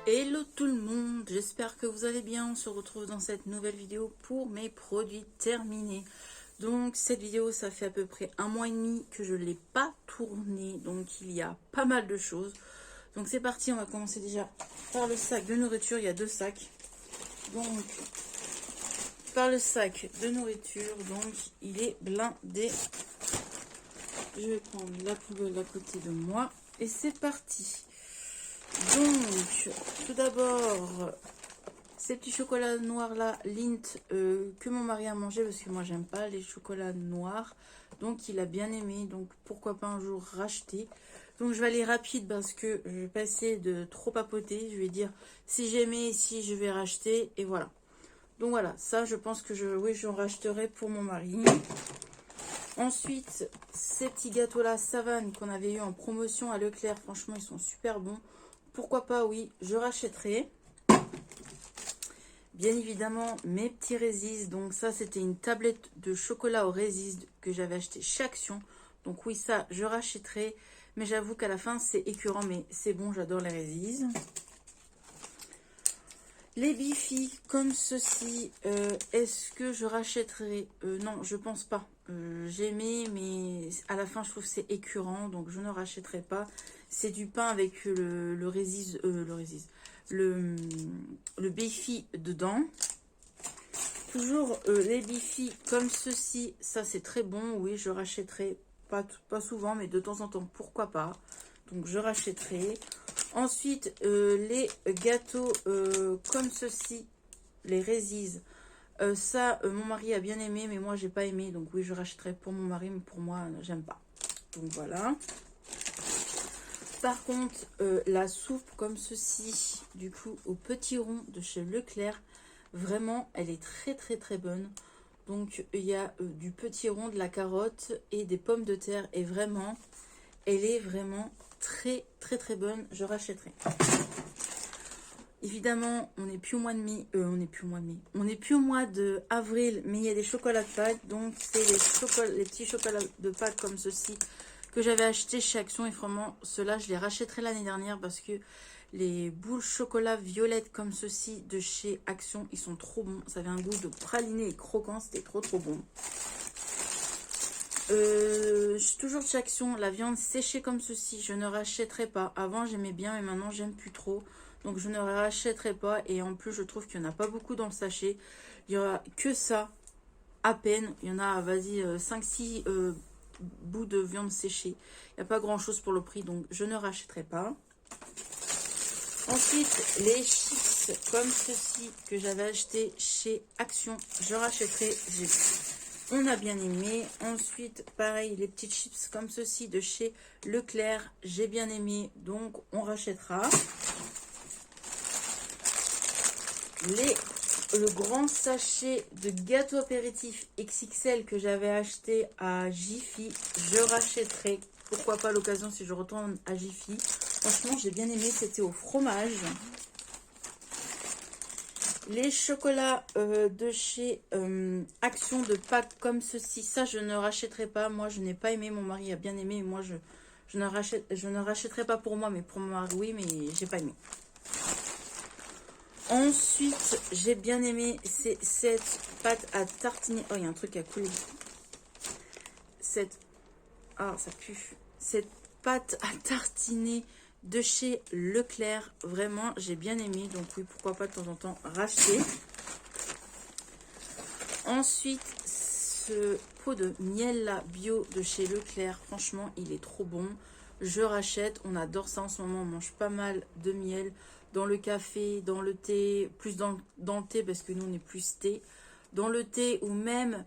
Hello tout le monde, j'espère que vous allez bien. On se retrouve dans cette nouvelle vidéo pour mes produits terminés. Donc cette vidéo, ça fait à peu près 1 mois et demi que je ne l'ai pas tournée, donc il y a pas mal de choses. Donc c'est parti, on va commencer déjà par le sac de nourriture. Il y a 2 sacs. Donc par le sac de nourriture, donc il est blindé. Je vais prendre la poubelle à côté de moi et c'est parti. Donc, tout d'abord, ces petits chocolats noirs là, Lindt, que mon mari a mangé parce que moi j'aime pas les chocolats noirs. Donc il a bien aimé, donc pourquoi pas un jour racheter. Donc je vais aller rapide parce que je vais pas essayer de trop papoter. Je vais dire si j'aimais, si je vais racheter et voilà. Donc voilà, ça je pense que j'en racheterai pour mon mari. Ensuite, ces petits gâteaux là, Savane, qu'on avait eu en promotion à Leclerc, franchement ils sont super bons. Pourquoi pas, oui, je rachèterai. Bien évidemment, mes petits Résis. Donc ça, c'était une tablette de chocolat au Résis que j'avais acheté chez Action. Donc oui, ça, je rachèterai. Mais j'avoue qu'à la fin, c'est écœurant. Mais c'est bon, j'adore les Résis. Les Bifi, comme ceci, est-ce que je rachèterai? Non, je pense pas. J'ai aimé, mais à la fin, je trouve que c'est écœurant. Donc je ne rachèterai pas. C'est du pain avec le Résis, le Bifi dedans. Toujours les Bifi comme ceci, ça c'est très bon. Oui, je rachèterai, pas souvent, mais de temps en temps, pourquoi pas. Donc je rachèterai. Ensuite, les gâteaux comme ceci, les Résis. Ça, mon mari a bien aimé, mais moi j'ai pas aimé. Donc oui, je rachèterai pour mon mari, mais pour moi, j'aime pas. Donc voilà. Par contre, la soupe comme ceci, du coup, au petit rond de chez Leclerc, vraiment, elle est très très très bonne. Donc, il y a du petit rond, de la carotte et des pommes de terre. Et vraiment, elle est vraiment très très très bonne. Je rachèterai. Évidemment, on n'est plus au mois de mai. On n'est plus au mois de avril, mais il y a des chocolats de Pâques. Donc, c'est les petits chocolats de Pâques comme ceci que j'avais acheté chez Action. Et vraiment, ceux-là, je les rachèterai l'année dernière parce que les boules chocolat violette comme ceci de chez Action, ils sont trop bons. Ça avait un goût de praliné et croquant. C'était trop trop bon. Je suis toujours chez Action. La viande séchée comme ceci, je ne rachèterai pas. Avant, j'aimais bien, mais maintenant, j'aime plus trop. Donc, je ne rachèterai pas. Et en plus, je trouve qu'il n'y en a pas beaucoup dans le sachet. Il n'y aura que ça, à peine. Il y en a, vas-y, 5-6 bouts de viande séchée. Il n'y a pas grand-chose pour le prix. Donc, je ne rachèterai pas. Ensuite, les chips comme ceci que j'avais acheté chez Action. Je rachèterai. On a bien aimé. Ensuite, pareil, les petites chips comme ceci de chez Leclerc. J'ai bien aimé, donc on rachètera. Le grand sachet de gâteau apéritif XXL que j'avais acheté à Jiffy, je rachèterai. Pourquoi pas à l'occasion si je retourne à Jiffy. Franchement, j'ai bien aimé. C'était au fromage. Les chocolats de chez Action de Pâques comme ceci, ça je ne rachèterai pas. Moi je n'ai pas aimé, mon mari a bien aimé. Moi je ne rachèterai pas pour moi, mais pour mon mari oui, mais j'ai pas aimé. Ensuite j'ai bien aimé cette pâte à tartiner. Oh, il y a un truc à couler. Ah, ça pue. Cette pâte à tartiner de chez Leclerc, vraiment j'ai bien aimé, donc oui, pourquoi pas de temps en temps racheter. Ensuite, ce pot de miel là bio de chez Leclerc, franchement il est trop bon, je rachète. On adore ça en ce moment, on mange pas mal de miel dans le café, dans le thé, plus dans le thé parce que nous on est plus thé, dans le thé, ou même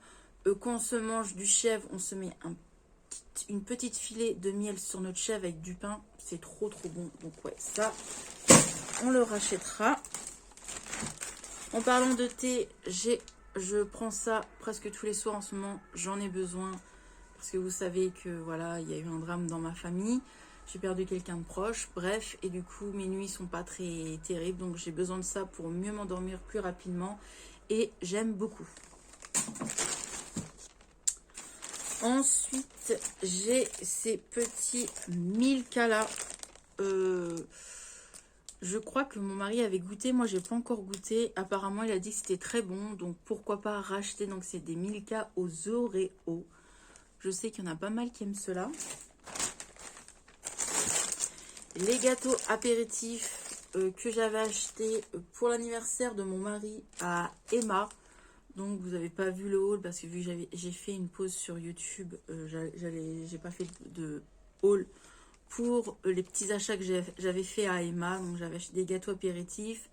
quand on se mange du chèvre, on se met une petite filet de miel sur notre chèvre avec du pain. C'est trop trop bon. Donc ouais, ça, on le rachètera. En parlant de thé, je prends ça presque tous les soirs en ce moment. J'en ai besoin. Parce que vous savez que voilà, il y a eu un drame dans ma famille. J'ai perdu quelqu'un de proche. Bref, et du coup, mes nuits sont pas très terribles. Donc j'ai besoin de ça pour mieux m'endormir plus rapidement. Et j'aime beaucoup. Ensuite, j'ai ces petits Milka là. Je crois que mon mari avait goûté, moi j'ai pas encore goûté. Apparemment il a dit que c'était très bon, donc pourquoi pas racheter. Donc c'est des Milka aux Oreos. Je sais qu'il y en a pas mal qui aiment cela. Les gâteaux apéritifs que j'avais achetés pour l'anniversaire de mon mari à Emma. Donc vous n'avez pas vu le haul parce que vu que j'ai fait une pause sur YouTube, j'ai pas fait de haul pour les petits achats que j'avais fait à Emma. Donc j'avais acheté des gâteaux apéritifs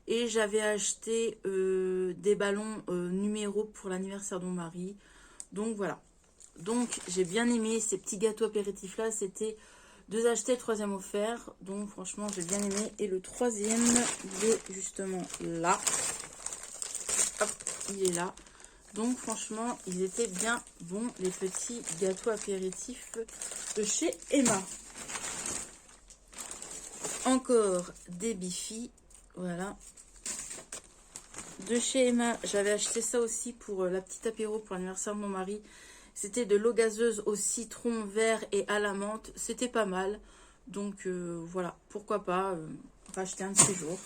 et j'avais acheté des ballons numéro pour l'anniversaire de mon mari. Donc voilà. Donc j'ai bien aimé ces petits gâteaux apéritifs là. C'était 2 achetés, le 3e offert. Donc franchement j'ai bien aimé. Et le 3e il est justement là. Hop, il est là. Donc franchement ils étaient bien bons les petits gâteaux apéritifs de chez Emma. Encore des Bifi, voilà. De chez Emma, j'avais acheté ça aussi pour la petite apéro pour l'anniversaire de mon mari. C'était de l'eau gazeuse au citron vert et à la menthe. C'était pas mal. Donc voilà, pourquoi pas racheter un de ces jours.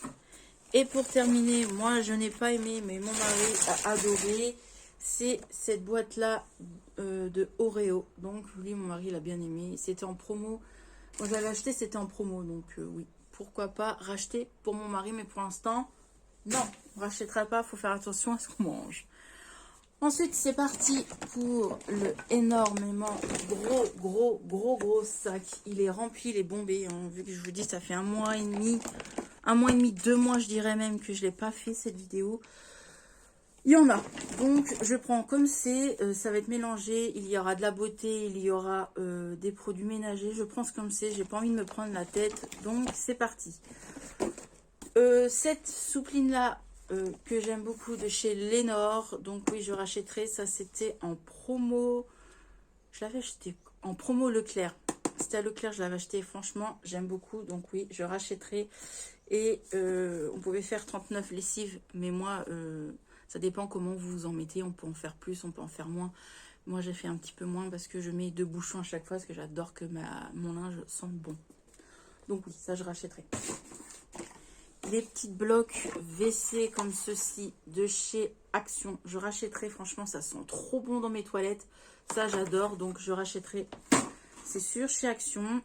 Et pour terminer, moi je n'ai pas aimé, mais mon mari a adoré. C'est cette boîte-là de Oreo. Donc lui, mon mari l'a bien aimé. C'était en promo. Moi j'avais acheté, c'était en promo, donc oui, pourquoi pas racheter pour mon mari, mais pour l'instant, non, on ne rachètera pas, il faut faire attention à ce qu'on mange. Ensuite, c'est parti pour le énormément gros sac. Il est rempli, il est bombé, hein. Vu que je vous dis, ça fait 1 mois et demi, 2 mois, je dirais même que je ne l'ai pas fait cette vidéo. Il y en a, donc je prends comme c'est, ça va être mélangé, il y aura de la beauté, il y aura des produits ménagers, je prends comme c'est, j'ai pas envie de me prendre la tête, donc c'est parti. Cette soupline là que j'aime beaucoup de chez Lénore, donc oui je rachèterai, ça c'était en promo, je l'avais acheté en promo Leclerc, c'était à Leclerc, je l'avais acheté, franchement j'aime beaucoup, donc oui je rachèterai. Et on pouvait faire 39 lessives, mais moi... ça dépend comment vous vous en mettez. On peut en faire plus, on peut en faire moins. Moi, j'ai fait un petit peu moins parce que je mets 2 bouchons à chaque fois parce que j'adore que mon linge sente bon. Donc oui, ça, je rachèterai. Les petites blocs WC comme ceci de chez Action. Je rachèterai. Franchement, ça sent trop bon dans mes toilettes. Ça, j'adore. Donc, je rachèterai. C'est sûr, chez Action.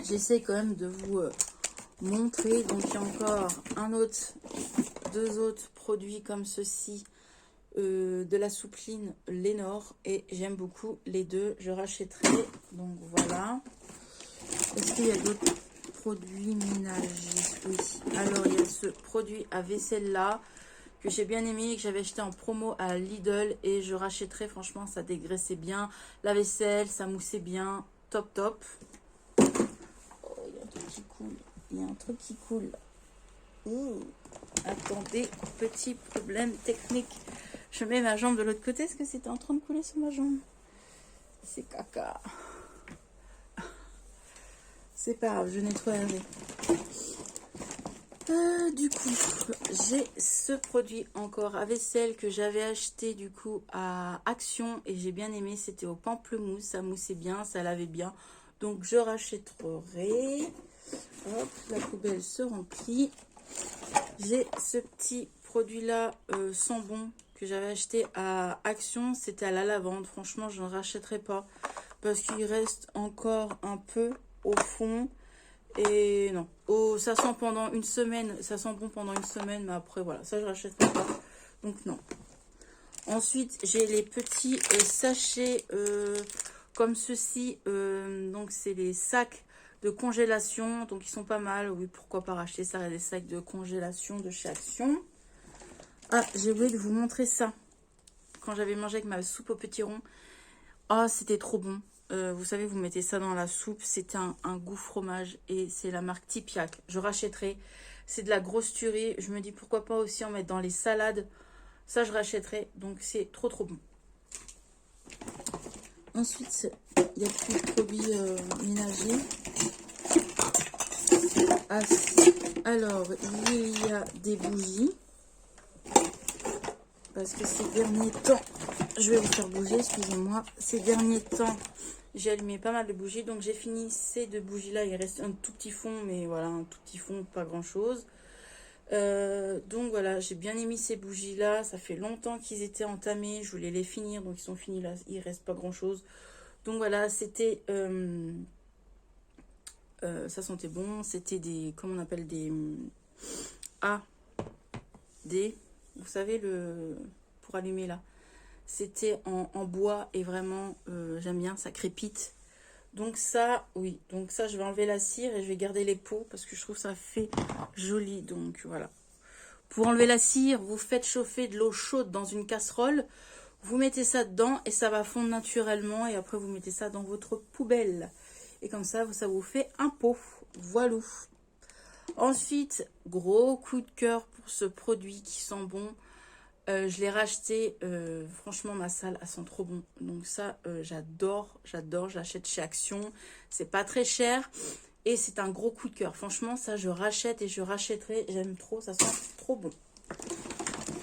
J'essaie quand même de vous montrer. Donc, il y a encore deux autres produits comme ceci de la soupline Lénore et j'aime beaucoup les deux, je rachèterai. Donc voilà. Est-ce qu'il y a d'autres produits ménagers? Oui, alors il y a ce produit à vaisselle là que j'ai bien aimé et que j'avais acheté en promo à Lidl et je rachèterai. Franchement ça dégraissait bien la vaisselle, ça moussait bien, top. Oh, il y a un truc qui coule, il y a un truc qui coule. Ouh. Attendez, petit problème technique. Je mets ma jambe de l'autre côté. Est-ce que c'était en train de couler sur ma jambe? C'est caca. C'est pas grave, je nettoierai. Du coup, j'ai ce produit encore à vaisselle que j'avais acheté du coup à Action et j'ai bien aimé. C'était au pamplemousse, ça moussait bien, ça lavait bien. Donc je rachèterai. Hop, la poubelle se remplit. J'ai ce petit produit là sans bon que j'avais acheté à Action, c'était à la lavande. Franchement je ne rachèterai pas parce qu'il reste encore un peu au fond et non, ça sent pendant une semaine, ça sent bon pendant une semaine, mais après voilà, ça je rachèterai pas, donc non. Ensuite j'ai les petits sachets comme ceci, donc c'est les sacs de congélation, donc ils sont pas mal. Oui, pourquoi pas racheter ça, des sacs de congélation de chez Action. Ah, j'ai oublié de vous montrer ça quand j'avais mangé avec ma soupe au petit rond. Ah, c'était trop bon. Vous savez, vous mettez ça dans la soupe, c'était un goût fromage et c'est la marque Tipiak. Je rachèterai. C'est de la grosse tuerie, je me dis pourquoi pas aussi en mettre dans les salades. Ça je rachèterai, donc c'est trop bon. Ensuite, il y a plus de produits ménagers. Ah, alors, il y a des bougies. Parce que ces derniers temps, je vais vous faire bouger, excusez-moi. Ces derniers temps, J'ai allumé pas mal de bougies. Donc j'ai fini ces 2 bougies-là. Il reste un tout petit fond, mais voilà, un tout petit fond, pas grand-chose. Donc voilà, j'ai bien aimé ces bougies-là. Ça fait longtemps qu'ils étaient entamés. Je voulais les finir, donc ils sont finis là. Il reste pas grand-chose. Donc voilà, c'était... ça sentait bon. C'était des... Comment on appelle des... Ah, des... Vous savez, pour allumer là. C'était en bois et vraiment, j'aime bien, ça crépite. Donc ça, oui. Donc ça, je vais enlever la cire et je vais garder les peaux parce que je trouve ça fait joli. Donc voilà. Pour enlever la cire, vous faites chauffer de l'eau chaude dans une casserole. Vous mettez ça dedans et ça va fondre naturellement. Et après, vous mettez ça dans votre poubelle. Et comme ça vous fait un pot. Voilà. Ensuite, gros coup de cœur pour ce produit qui sent bon. Je l'ai racheté, franchement ma salle elle sent trop bon, donc ça j'adore, je l'achète chez Action, c'est pas très cher et c'est un gros coup de cœur, franchement ça je rachète et je rachèterai, j'aime trop, ça sent trop bon.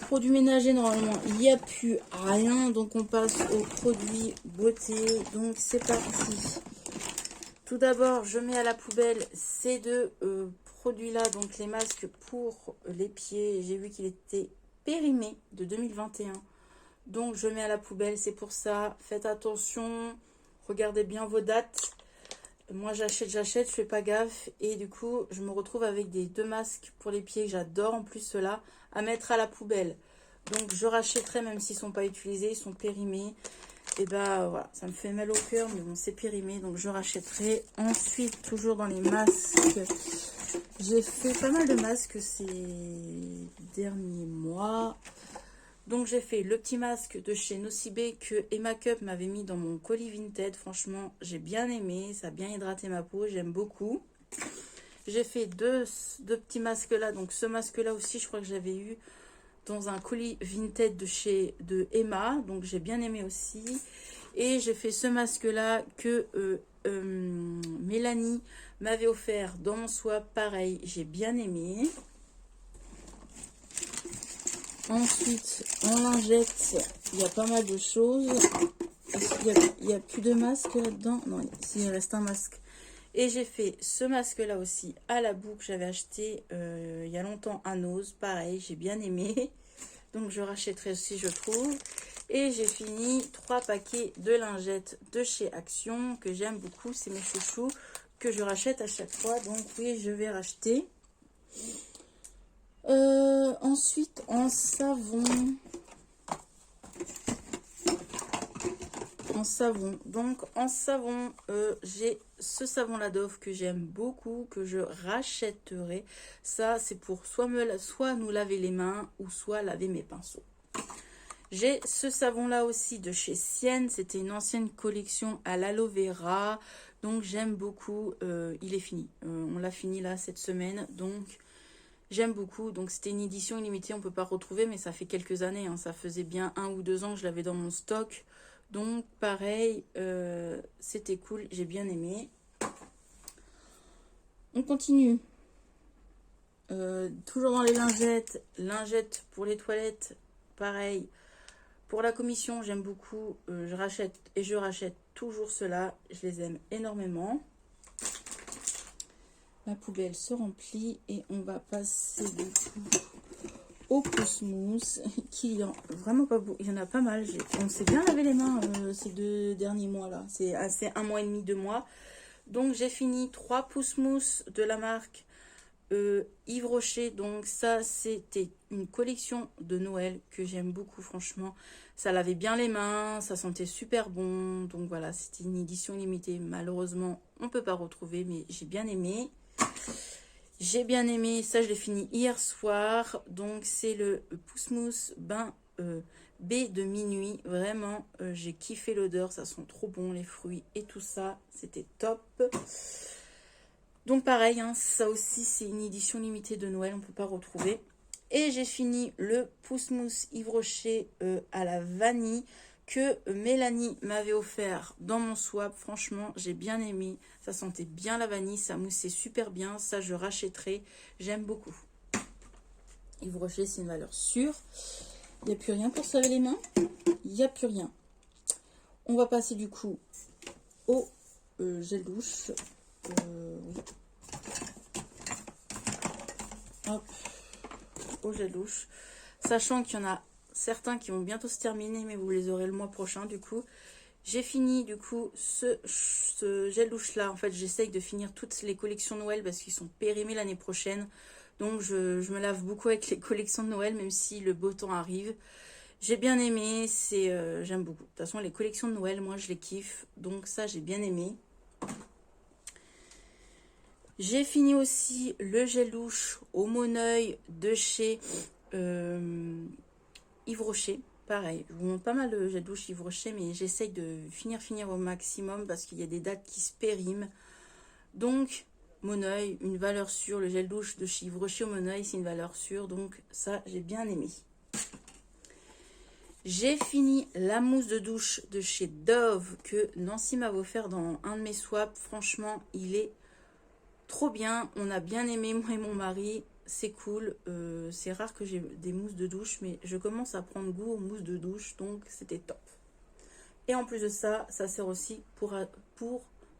Produits ménagers, normalement il n'y a plus rien, donc on passe aux produits beauté, donc c'est parti. Tout d'abord je mets à la poubelle ces 2 produits là, donc les masques pour les pieds, j'ai vu qu'il était périmé de 2021, donc je mets à la poubelle, c'est pour ça, faites attention, regardez bien vos dates. Moi j'achète, je fais pas gaffe et du coup je me retrouve avec des 2 masques pour les pieds que j'adore, en plus ceux-là à mettre à la poubelle, donc je rachèterai même s'ils sont pas utilisés, ils sont périmés. Et bah voilà, ça me fait mal au cœur, mais bon, c'est périmé, donc je rachèterai. Ensuite, toujours dans les masques, j'ai fait pas mal de masques ces derniers mois. Donc j'ai fait le petit masque de chez Nocibé que Emma Cup m'avait mis dans mon colis Vinted. Franchement, j'ai bien aimé, ça a bien hydraté ma peau, j'aime beaucoup. J'ai fait deux petits masques là, donc ce masque là aussi, je crois que j'avais eu dans un colis Vinted de Emma, donc j'ai bien aimé aussi. Et j'ai fait ce masque là que Mélanie m'avait offert dans mon swap, pareil, j'ai bien aimé. Ensuite, en lingette, il y a pas mal de choses. Il n'y a plus de masque là-dedans. Non, il reste un masque. Et j'ai fait ce masque là aussi à la boucle. J'avais acheté il y a longtemps à Nose. Pareil, j'ai bien aimé. Donc je rachèterai aussi, je trouve. Et j'ai fini 3 paquets de lingettes de chez Action que j'aime beaucoup. C'est mes chouchous que je rachète à chaque fois. Donc oui, je vais racheter. Ensuite, en savon. Donc en savon, j'ai ce savon la Dove que j'aime beaucoup, que je rachèterai. Ça, c'est pour soit nous laver les mains ou soit laver mes pinceaux. J'ai ce savon là aussi de chez Sienne. C'était une ancienne collection à l'aloe vera. Donc j'aime beaucoup. Il est fini. On l'a fini là cette semaine. Donc j'aime beaucoup. Donc c'était une édition illimitée. On ne peut pas retrouver, mais ça fait quelques années. Hein. Ça faisait bien 1 ou 2 ans que je l'avais dans mon stock. Donc pareil, c'était cool. J'ai bien aimé. On continue. Toujours dans les lingettes. Lingettes pour les toilettes. Pareil. Pour la commission, j'aime beaucoup. Je rachète toujours cela. Je les aime énormément. La poubelle se remplit et on va passer du coup au pouce-mousse qui vraiment pas beaucoup. Il y en a pas mal. On s'est bien lavé les mains ces 2 derniers mois là. C'est assez 1 mois et demi, 2 mois. Donc j'ai fini 3 pouce-mousse de la marque Yves Rocher. Donc ça c'était une collection de Noël que j'aime beaucoup, franchement. Ça lavait bien les mains, ça sentait super bon. Donc voilà, c'était une édition limitée. Malheureusement, on peut pas retrouver, mais j'ai bien aimé. J'ai bien aimé, ça je l'ai fini hier soir. Donc c'est le pouce-mousse bain baie de minuit. Vraiment, j'ai kiffé l'odeur, ça sent trop bon, les fruits et tout ça. C'était top. Donc pareil, hein, ça aussi c'est une édition limitée de Noël, on ne peut pas retrouver. Et j'ai fini le pouce-mousse Yves Rocher à la vanille que Mélanie m'avait offert dans mon swap. Franchement, j'ai bien aimé. Ça sentait bien la vanille, ça moussait super bien. Ça, je rachèterai. J'aime beaucoup. Yves Rocher, c'est une valeur sûre. Il n'y a plus rien pour se laver les mains. Il n'y a plus rien. On va passer du coup au gel douche. Oui. Hop, au gel douche. Sachant qu'il y en a certains qui vont bientôt se terminer, mais vous les aurez le mois prochain du coup. J'ai fini du coup ce gel douche là. En fait, j'essaye de finir toutes les collections Noël parce qu'ils sont périmés l'année prochaine. Donc je me lave beaucoup avec les collections de Noël, même si le beau temps arrive. J'ai bien aimé, j'aime beaucoup. De toute façon, les collections de Noël, moi je les kiffe. Donc ça, j'ai bien aimé. J'ai fini aussi le gel douche au Moneuil de chez Yves Rocher. Pareil, je vous montre pas mal de gel douche Yves Rocher, mais j'essaye de finir au maximum parce qu'il y a des dates qui se périment. Donc, Moneuil, une valeur sûre. Le gel douche de chez Yves Rocher au Moneuil, c'est une valeur sûre. Donc ça, j'ai bien aimé. J'ai fini la mousse de douche de chez Dove que Nancy m'a offert dans un de mes swaps. Franchement, il est trop bien. On a bien aimé, moi et mon mari. C'est cool. C'est rare que j'ai des mousses de douche, mais je commence à prendre goût aux mousses de douche, donc c'était top. Et en plus de ça, ça sert aussi pour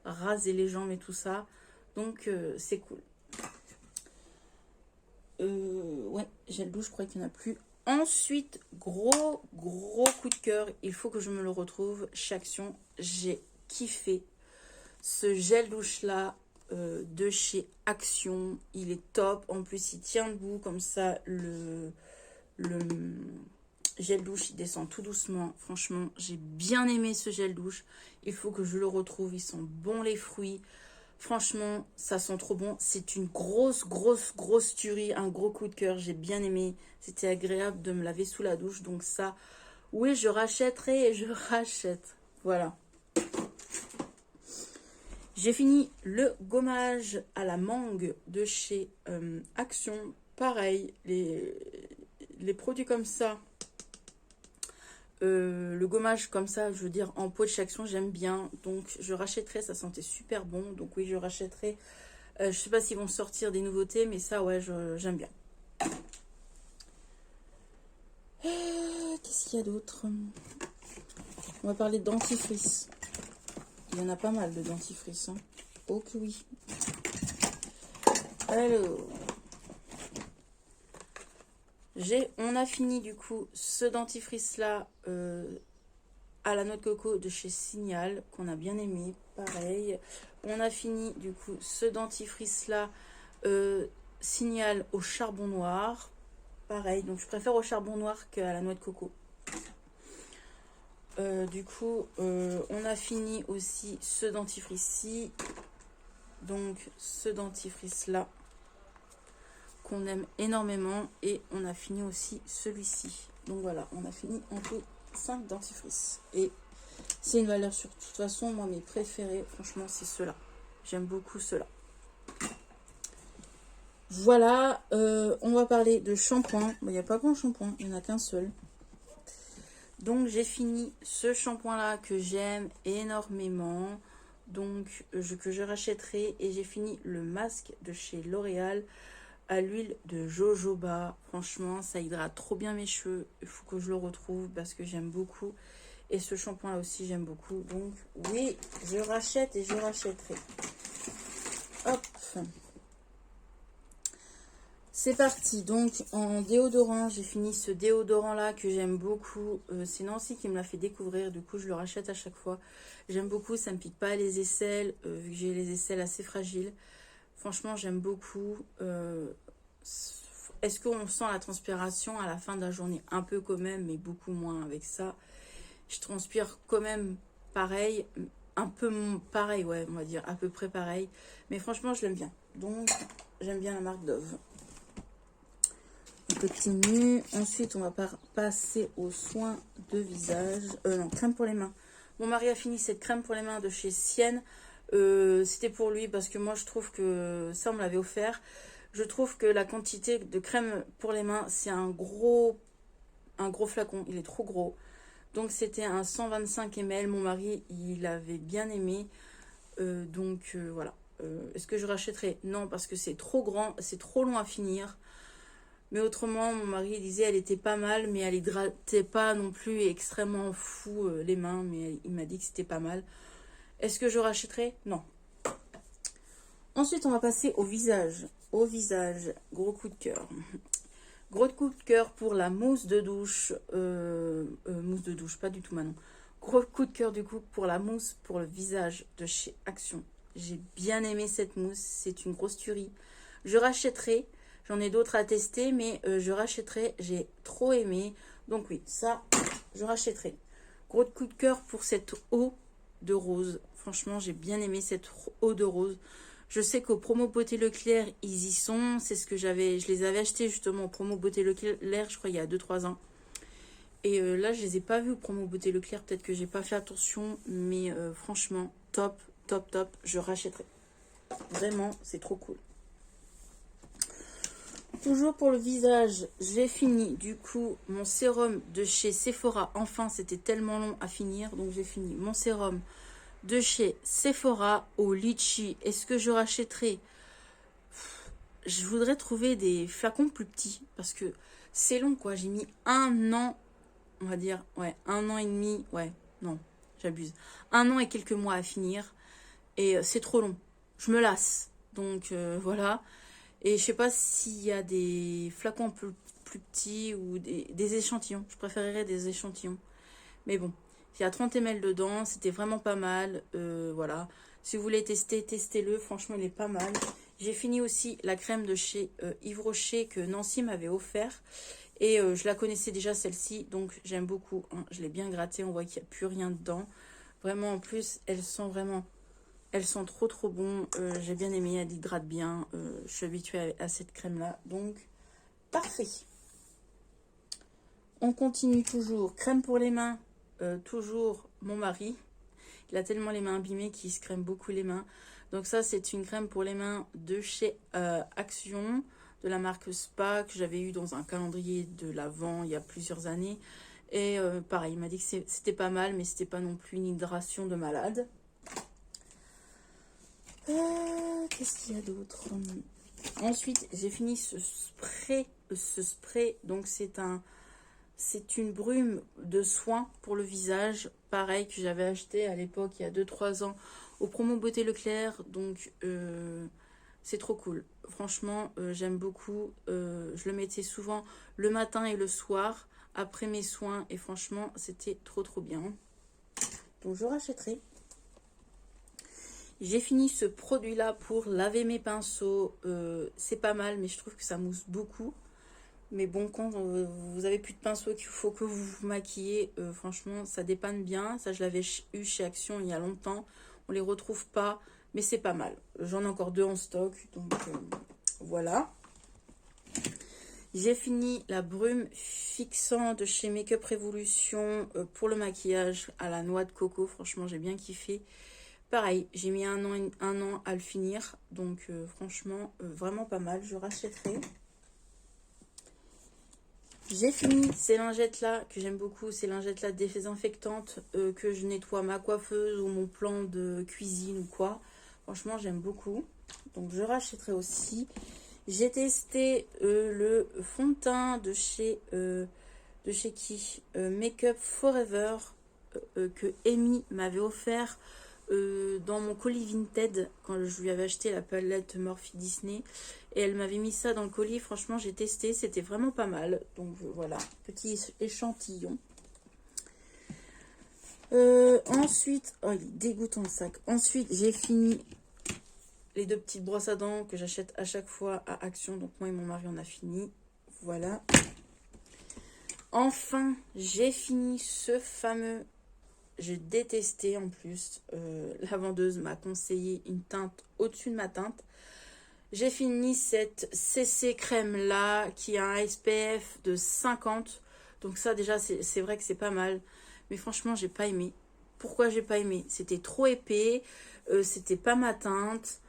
raser les jambes et tout ça. Donc c'est cool. Ouais, gel douche, je crois qu'il n'y en a plus. Ensuite, gros coup de cœur, il faut que je me le retrouve chez Action. J'ai kiffé ce gel douche là de chez Action. Il est top. En plus, il tient debout comme ça. Le gel douche, il descend tout doucement. Franchement, j'ai bien aimé ce gel douche. Il faut que je le retrouve. Ils sont bons les fruits. Franchement, ça sent trop bon. C'est une grosse tuerie. Un gros coup de cœur. J'ai bien aimé. C'était agréable de me laver sous la douche. Donc ça, oui, je rachèterai et je rachète. Voilà. J'ai fini le gommage à la mangue de chez Action. Pareil, les produits comme ça. Le gommage comme ça, je veux dire en pot de chez Action, j'aime bien. Donc je rachèterai, ça sentait super bon. Donc oui, je rachèterai. Je sais pas s'ils vont sortir des nouveautés, mais ça, ouais, j'aime bien. Qu'est-ce qu'il y a d'autre? On va parler de dentifrice. Il y en a pas mal de dentifrice. Hein. Oh que oui. Alors, on a fini du coup ce dentifrice là à la noix de coco de chez Signal qu'on a bien aimé. Pareil. On a fini du coup ce dentifrice là Signal au charbon noir. Pareil. Donc je préfère au charbon noir qu'à la noix de coco. Du coup, on a fini aussi ce dentifrice-ci. Donc, ce dentifrice-là, qu'on aime énormément. Et on a fini aussi celui-ci. Donc voilà, on a fini en tout 5 dentifrices. Et c'est une valeur sûre. De toute façon, moi, mes préférés, franchement, c'est ceux-là. J'aime beaucoup ceux-là. Voilà, on va parler de shampoing. Il n'y a pas grand shampoing, il n'y en a qu'un seul. Donc j'ai fini ce shampoing là que j'aime énormément, donc que je rachèterai. Et j'ai fini le masque de chez L'Oréal à l'huile de jojoba. Franchement, ça hydrate trop bien mes cheveux. Il faut que je le retrouve parce que j'aime beaucoup. Et ce shampoing là aussi j'aime beaucoup. Donc oui, je rachète et je rachèterai. Hop. C'est parti, donc en déodorant, j'ai fini ce déodorant là que j'aime beaucoup. C'est Nancy qui me l'a fait découvrir, du coup je le rachète à chaque fois. J'aime beaucoup, ça me pique pas les aisselles, vu que j'ai les aisselles assez fragiles. Franchement j'aime beaucoup. Est-ce qu'on sent la transpiration à la fin de la journée? Un peu quand même, mais beaucoup moins avec ça. Je transpire quand même pareil, un peu pareil, ouais, on va dire à peu près pareil. Mais franchement je l'aime bien, donc j'aime bien la marque Dove. On continue. Ensuite, on va passer aux soins de visage. Non, crème pour les mains. Mon mari a fini cette crème pour les mains de chez Sienne. C'était pour lui parce que moi, je trouve que ça, on me l'avait offert. Je trouve que la quantité de crème pour les mains, c'est un gros flacon. Il est trop gros. Donc, c'était un 125 ml. Mon mari, il avait bien aimé. Voilà. Est-ce que je rachèterai? Non, parce que c'est trop grand. C'est trop long à finir. Mais autrement, mon mari disait elle était pas mal, mais elle hydratait pas non plus extrêmement fou les mains. Mais il m'a dit que c'était pas mal. Est-ce que je rachèterai? Non. Ensuite, on va passer au visage. Au visage, gros coup de cœur. Gros coup de cœur pour la mousse de douche. Mousse de douche, pas du tout Manon. Gros coup de cœur du coup pour la mousse pour le visage de chez Action. J'ai bien aimé cette mousse, c'est une grosse tuerie. Je rachèterai, j'en ai d'autres à tester, mais je rachèterai, j'ai trop aimé. Donc oui, ça, je rachèterai. Gros coup de cœur pour cette eau de rose. Franchement, j'ai bien aimé cette eau de rose. Je sais qu'au promo Beauté Leclerc, ils y sont. C'est ce que je les avais achetés justement au promo Beauté Leclerc, je crois, il y a 2-3 ans. Et là, je les ai pas vus au promo Beauté Leclerc. Peut-être que j'ai pas fait attention. Mais franchement, top, top, top. Je rachèterai. Vraiment, c'est trop cool. Toujours pour le visage, j'ai fini du coup mon sérum de chez Sephora. Enfin, c'était tellement long à finir. Donc, j'ai fini mon sérum de chez Sephora au litchi. Est-ce que je rachèterai? Je voudrais trouver des flacons plus petits parce que c'est long quoi. J'ai mis 1 an, on va dire, ouais, 1 an et demi, ouais, non, j'abuse. 1 an et quelques mois à finir et c'est trop long. Je me lasse. Donc voilà. Et je sais pas s'il y a des flacons plus petits ou des échantillons. Je préférerais des échantillons. Mais bon, il y a 30 ml dedans, c'était vraiment pas mal. Voilà. Si vous voulez tester, testez-le. Franchement, il est pas mal. J'ai fini aussi la crème de chez Yves Rocher que Nancy m'avait offert. Et je la connaissais déjà celle-ci, donc j'aime beaucoup. Hein. Je l'ai bien grattée, on voit qu'il n'y a plus rien dedans. Vraiment, en plus, elles sont trop trop bon. J'ai bien aimé, elle hydrate bien. Je suis habituée à cette crème-là, donc parfait. On continue toujours. Crème pour les mains. Toujours mon mari. Il a tellement les mains abîmées qu'il se crème beaucoup les mains. Donc ça, c'est une crème pour les mains de chez Action, de la marque Spa, que j'avais eu dans un calendrier de l'Avent il y a plusieurs années. Et pareil, il m'a dit que c'était pas mal, mais c'était pas non plus une hydration de malade. Qu'est-ce qu'il y a d'autre? Ensuite, j'ai fini ce spray. Donc c'est une brume de soin pour le visage, pareil que j'avais acheté à l'époque il y a 2-3 ans au promo Beauté Leclerc, donc c'est trop cool. Franchement, j'aime beaucoup. Je le mettais souvent le matin et le soir après mes soins et franchement, c'était trop trop bien. Donc je rachèterai. J'ai fini ce produit-là pour laver mes pinceaux. C'est pas mal, mais je trouve que ça mousse beaucoup. Mais bon, quand vous avez plus de pinceaux qu'il faut que vous vous maquillez, franchement, ça dépanne bien. Ça, je l'avais eu chez Action il y a longtemps. On les retrouve pas, mais c'est pas mal. J'en ai encore 2 en stock, donc voilà. J'ai fini la brume fixant de chez Make Up Révolution pour le maquillage à la noix de coco. Franchement, j'ai bien kiffé. Pareil, j'ai mis 1 an à le finir. Donc franchement, vraiment pas mal. Je rachèterai. J'ai fini ces lingettes-là, que j'aime beaucoup, ces lingettes-là désinfectantes, que je nettoie ma coiffeuse ou mon plan de cuisine ou quoi. Franchement, j'aime beaucoup. Donc, je rachèterai aussi. J'ai testé le fond de teint de chez qui Make Up Forever, que Amy m'avait offert dans mon colis Vinted quand je lui avais acheté la palette Morphe Disney et elle m'avait mis ça dans le colis. Franchement, j'ai testé, c'était vraiment pas mal. Donc voilà, petit échantillon. Ensuite, oh, il est dégoûtant le sac. Ensuite, j'ai fini les 2 petites brosses à dents que j'achète à chaque fois à Action. Donc moi et mon mari, on a fini. Voilà. Enfin, j'ai fini ce fameux... J'ai détesté en plus. La vendeuse m'a conseillé une teinte au-dessus de ma teinte. J'ai fini cette CC crème là qui a un SPF de 50. Donc ça déjà c'est vrai que c'est pas mal. Mais franchement j'ai pas aimé. Pourquoi j'ai pas aimé? C'était trop épais. C'était pas ma teinte.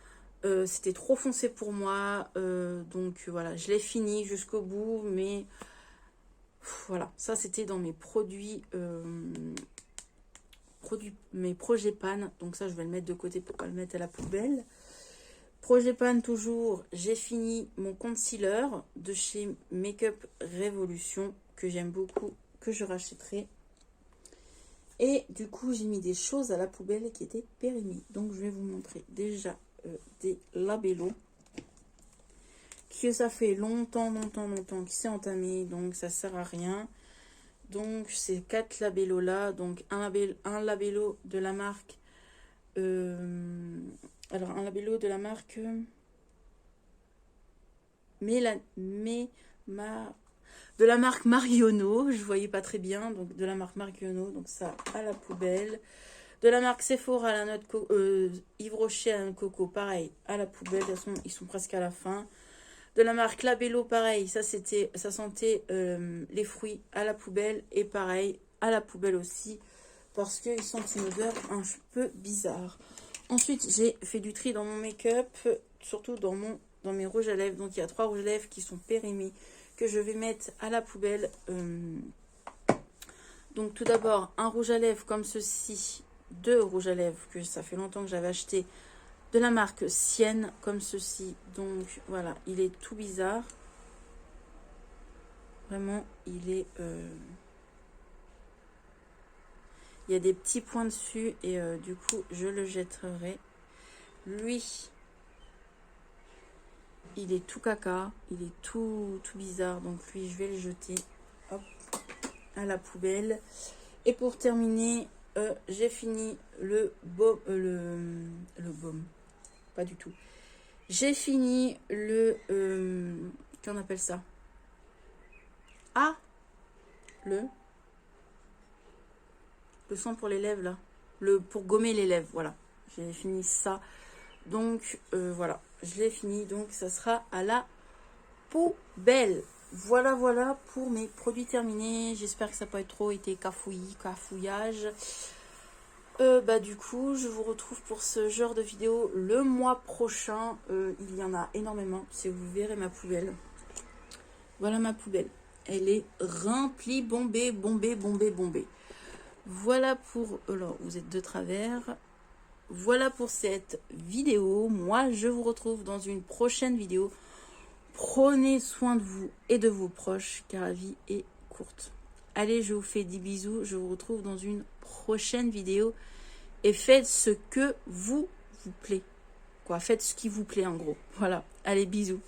C'était trop foncé pour moi. Donc voilà, je l'ai fini jusqu'au bout. Mais voilà, ça c'était dans mes produits... mes projets pan, donc ça je vais le mettre de côté pour pas le mettre à la poubelle. Projet pan toujours, j'ai fini mon concealer de chez Make Up Révolution que j'aime beaucoup, que je rachèterai. Et du coup, j'ai mis des choses à la poubelle qui étaient périmées. Donc, je vais vous montrer déjà des labellos. Que ça fait longtemps que c'est entamé. Donc, ça sert à rien. Donc, ces 4 labellos là. Donc, un labello de la marque... alors, un labello de la marque... de la marque Marionneau, je voyais pas très bien, donc de la marque Marionneau, donc ça à la poubelle. De la marque Sephora, à la note Yves Rocher à la note coco, pareil, à la poubelle, de toute façon, ils sont presque à la fin. De la marque Labello, pareil, ça sentait les fruits à la poubelle, et pareil, à la poubelle aussi, parce qu'ils sentent une odeur un peu bizarre. Ensuite, j'ai fait du tri dans mon make-up, surtout dans mes rouges à lèvres. Donc, il y a 3 rouges à lèvres qui sont périmés, que je vais mettre à la poubelle. Donc, tout d'abord, un rouge à lèvres comme ceci. 2 rouges à lèvres, que ça fait longtemps que j'avais acheté, de la marque Sienne, comme ceci. Donc, voilà, il est tout bizarre. Vraiment, il est... il y a des petits points dessus et du coup, je le jetterai. Lui, il est tout caca, il est tout bizarre. Donc lui, je vais le jeter, hop, à la poubelle. Et pour terminer, j'ai fini le baume, le baume, pas du tout. J'ai fini le, qu'on appelle ça? Ah, le sang pour les lèvres là, pour gommer les lèvres, voilà. J'ai fini ça. Donc voilà, je l'ai fini, donc ça sera à la poubelle. Voilà pour mes produits terminés. J'espère que ça n'a pas trop été cafouillage. Du coup, je vous retrouve pour ce genre de vidéo le mois prochain. Il y en a énormément, si vous verrez ma poubelle. Voilà ma poubelle. Elle est remplie, bombée. Voilà pour... Alors, vous êtes de travers. Voilà pour cette vidéo. Moi, je vous retrouve dans une prochaine vidéo. Prenez soin de vous et de vos proches, car la vie est courte. Allez, je vous fais des bisous. Je vous retrouve dans une prochaine vidéo. Et faites ce que vous plaît. Faites ce qui vous plaît, en gros. Voilà. Allez, bisous.